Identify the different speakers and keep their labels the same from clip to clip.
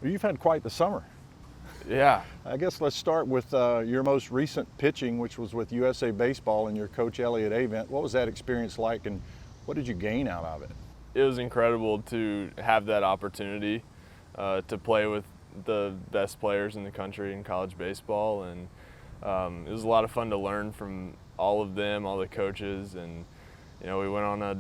Speaker 1: Well, you've had quite the summer.
Speaker 2: Yeah.
Speaker 1: I guess let's start with your most recent pitching, which was with USA Baseball and your coach Elliott Avent. What was that experience like, and what did you gain out of it?
Speaker 2: It was incredible to have that opportunity to play with the best players in the country in college baseball, and it was a lot of fun to learn from all of them, all the coaches, and we went on a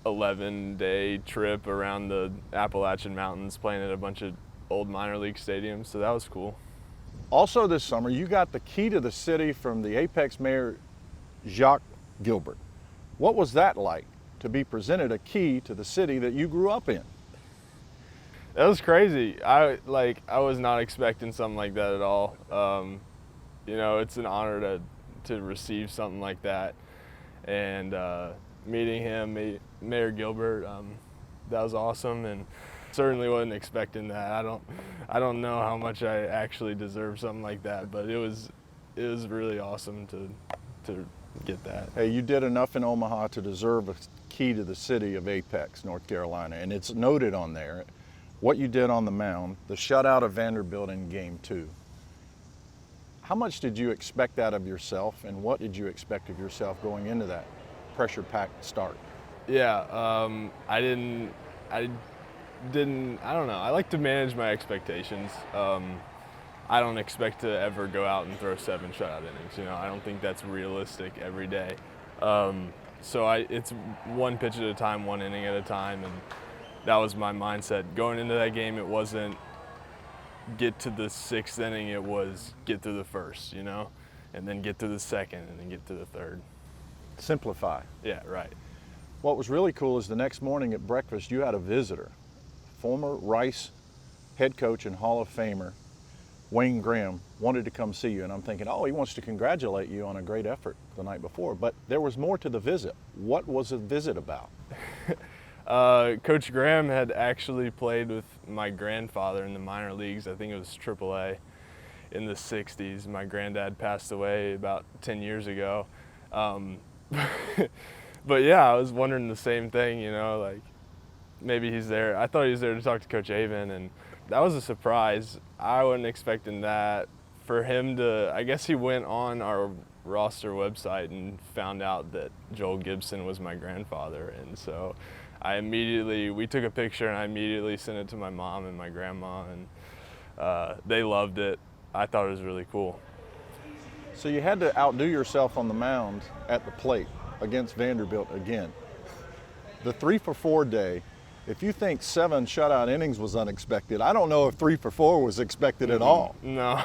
Speaker 2: 11-day trip around the Appalachian Mountains playing at a bunch of old minor league stadiums, so that was cool.
Speaker 1: Also this summer, you got the key to the city from the Apex mayor, Jacques Gilbert. What was that like, to be presented a key to the city that you grew up in?
Speaker 2: That was crazy. I was not expecting something like that at all. It's an honor to receive something like that, and meeting him, Mayor Gilbert, that was awesome, and certainly wasn't expecting that. I don't know how much I actually deserve something like that, but it was really awesome to get that.
Speaker 1: Hey, you did enough in Omaha to deserve a key to the city of Apex, North Carolina, and it's noted on there what you did on the mound, the shutout of Vanderbilt in Game 2. How much did you expect out of yourself, and what did you expect of yourself going into that pressure-packed start?
Speaker 2: Yeah, I don't know. I like to manage my expectations. I don't expect to ever go out and throw 7 shutout innings. I don't think that's realistic every day. So it's one pitch at a time, one inning at a time, and that was my mindset. Going into that game, it wasn't get to the 6th inning, it was get through the first, and then get through the second, and then get to the third.
Speaker 1: Simplify.
Speaker 2: Yeah, right.
Speaker 1: What was really cool is the next morning at breakfast, you had a visitor, former Rice head coach and Hall of Famer, Wayne Graham, wanted to come see you. And I'm thinking, oh, he wants to congratulate you on a great effort the night before. But there was more to the visit. What was the visit about?
Speaker 2: Coach Graham had actually played with my grandfather in the minor leagues. I think it was AAA in the 60s. My granddad passed away about 10 years ago. But yeah, I was wondering the same thing, maybe he's there. I thought he was there to talk to Coach Avent, and that was a surprise. I wasn't expecting that. For him I guess he went on our roster website and found out that Joel Gibson was my grandfather, and so we took a picture and I immediately sent it to my mom and my grandma, and they loved it. I thought it was really cool.
Speaker 1: So you had to outdo yourself on the mound at the plate against Vanderbilt again. The 3-for-4 day, if you think 7 shutout innings was unexpected, I don't know if 3-for-4 was expected at all.
Speaker 2: No,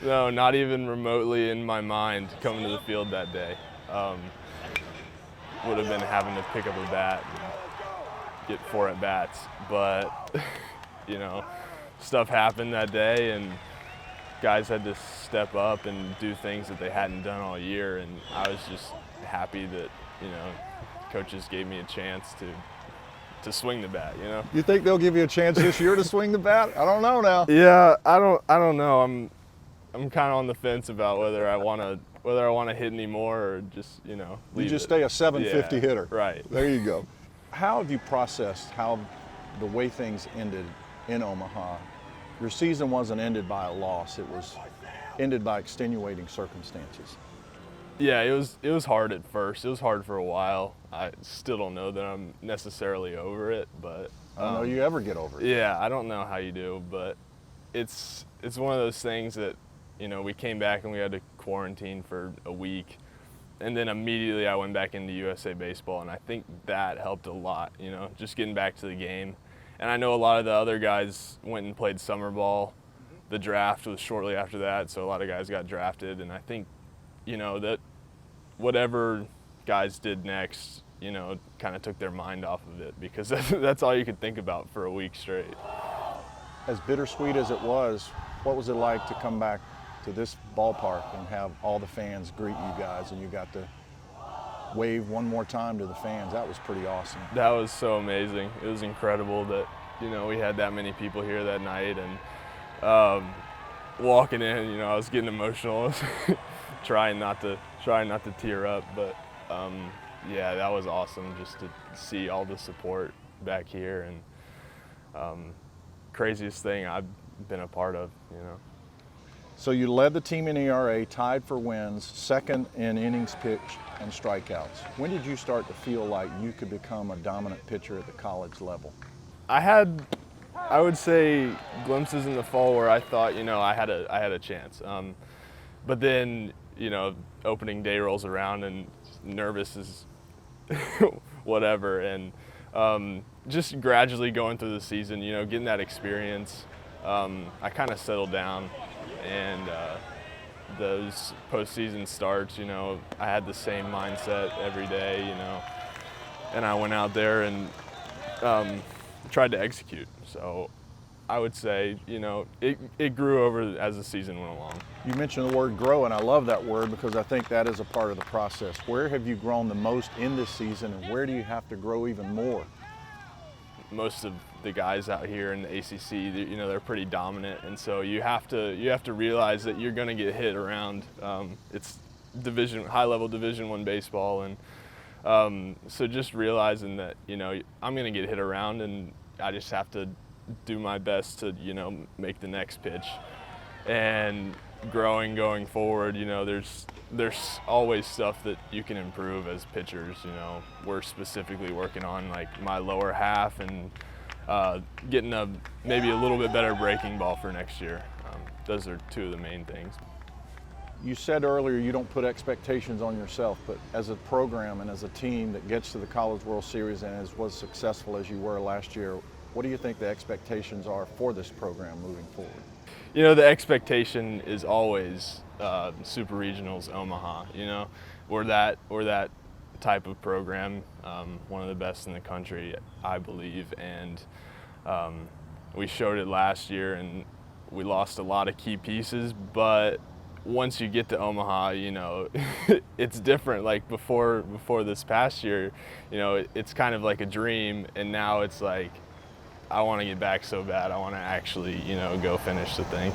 Speaker 2: no, not even remotely in my mind coming to the field that day. Would have been having to pick up a bat and get 4 at-bats. But, stuff happened that day, and guys had to step up and do things that they hadn't done all year, and I was just happy that, coaches gave me a chance to swing the bat,
Speaker 1: You think they'll give you a chance this year to swing the bat? I don't know now.
Speaker 2: Yeah, I don't know. I'm kind of on the fence about whether I want to hit anymore or just, leave
Speaker 1: You just
Speaker 2: it.
Speaker 1: stay a 750
Speaker 2: Yeah,
Speaker 1: hitter.
Speaker 2: Right.
Speaker 1: There you go. How have you processed how the way things ended in Omaha? Your season wasn't ended by a loss. It was ended by extenuating circumstances.
Speaker 2: Yeah, it was hard at first. It was hard for a while. I still don't know that I'm necessarily over it, but
Speaker 1: I don't know you ever get over it.
Speaker 2: Yeah, I don't know how you do, but it's one of those things that, we came back and we had to quarantine for a week, and then immediately I went back into USA Baseball, and I think that helped a lot, just getting back to the game. And I know a lot of the other guys went and played summer ball. The draft was shortly after that, so a lot of guys got drafted, and I think, that whatever guys did next, kind of took their mind off of it, because that's all you could think about for a week straight.
Speaker 1: As bittersweet as it was, what was it like to come back to this ballpark and have all the fans greet you guys, and you got to wave one more time to the fans? That was pretty awesome.
Speaker 2: That was so amazing. It was incredible that, we had that many people here that night, and walking in, I was getting emotional, trying not to tear up, but yeah, that was awesome just to see all the support back here, and craziest thing I've been a part of, you know.
Speaker 1: So you led the team in ERA, tied for wins, second in innings pitched and strikeouts. When did you start to feel like you could become a dominant pitcher at the college level?
Speaker 2: I had, I would say, glimpses in the fall where I thought, you know, I had a chance. But then, you know, opening day rolls around and nervous is whatever. And just gradually going through the season, you know, getting that experience, I kind of settled down. And those postseason starts, you know, I had the same mindset every day, you know, and I went out there and tried to execute. So I would say, you know, it grew over as the season went along.
Speaker 1: You mentioned the word grow, and I love that word because I think that is a part of the process. Where have you grown the most in this season, and where do you have to grow even more?
Speaker 2: Most of the guys out here in the ACC, you know, they're pretty dominant, and so you have to realize that you're going to get hit around. It's high-level Division I baseball, and so just realizing that, you know, I'm going to get hit around, and I just have to do my best to, you know, make the next pitch. And going forward, you know, there's always stuff that you can improve as pitchers. You know, we're specifically working on like my lower half and getting maybe a little bit better breaking ball for next year. Those are two of the main things.
Speaker 1: You said earlier you don't put expectations on yourself, but as a program and as a team that gets to the College World Series and was successful as you were last year, what do you think the expectations are for this program moving forward?
Speaker 2: You know, the expectation is always Super Regionals Omaha. You know, we're that type of program, one of the best in the country, I believe, and we showed it last year, and we lost a lot of key pieces, but once you get to Omaha, you know, it's different. Like before this past year, you know, it's kind of like a dream, and now it's like, I want to get back so bad. I want to actually, you know, go finish the thing.